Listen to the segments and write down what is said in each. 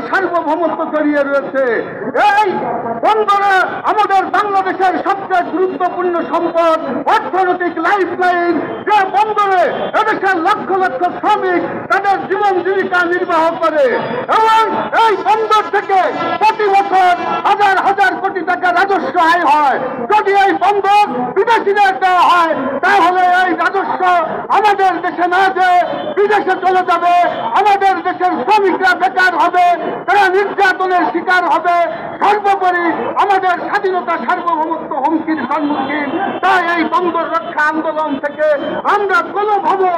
সার্বভৌমত্ব জড়িয়ে রয়েছে। এই বন্দরে আমাদের বাংলাদেশের সবচেয়ে গুরুত্বপূর্ণ সম্পদ, অর্থনৈতিক লাইফ লাইন, যে বন্দরে এদেশের লক্ষ লক্ষ শ্রমিক তাদের জীবন জীবিকা নির্বাহ করে এবং এই বন্দর থেকে প্রতি বছর হাজার হাজার কোটি টাকা রাজস্ব আয় হয়। যদি এই বন্দর বিদেশিদের দেওয়া হয় তাহলে এই রাজস্ব আমাদের দেশে না যেয়ে বিদেশে চলে যাবে, আমাদের দেশের শ্রমিকরা বেকার হবে, তারা নির্যাতনের শিকার হবে, সর্বোপরি আমাদের স্বাধীনতা সার্বভৌমত্ব হুমকির সম্মুখীন। তাই এই বন্দর রক্ষা আন্দোলন থেকে আমরা কোনোভাবে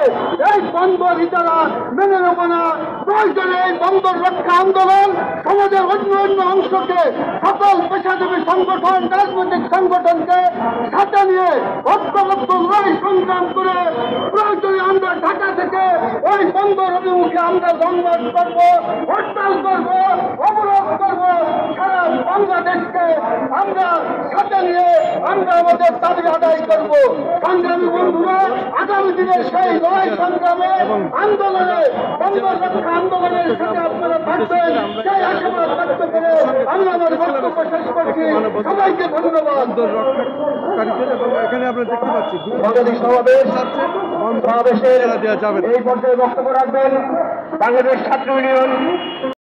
এই বন্দর ইজারা মেনে নেব না। প্রয়োজনে এই বন্দর রক্ষা আন্দোলন সমাজের অন্য অন্য অংশকে, সকল পেশাজীবী সংগঠন, রাজনৈতিক সংগঠনকে সাথে নিয়ে ঐক্যবদ্ধ লড়াই সংগ্রাম করে প্রয়োজনে আমরা ঢাকা থেকে ওই বন্দর অভিমুখে আমরা সংবাদ করব, হরতাল করব, অবরোধ করব। সারা বাংলাদেশকে আমরা সাথে নিয়ে আমরা আমাদের দাবি আদায় করব। সংগ্রামী বন্ধুরা, আগামী দিনের সেই লড়াই সংগ্রামে আন্দোলনে, বন্দর রক্ষা আন্দোলনের সাথে আপনারা থাকবেন, সেই আশাবাদ ব্যক্ত করে আমি আমার বক্তব্য শেষ করছি। সবাইকে ধন্যবাদ। এখানে আমরা দেখতে পাচ্ছি সমাবেশের এই পর্যায়ে বক্তব্য রাখবেন বাংলাদেশ ছাত্র ইউনিয়ন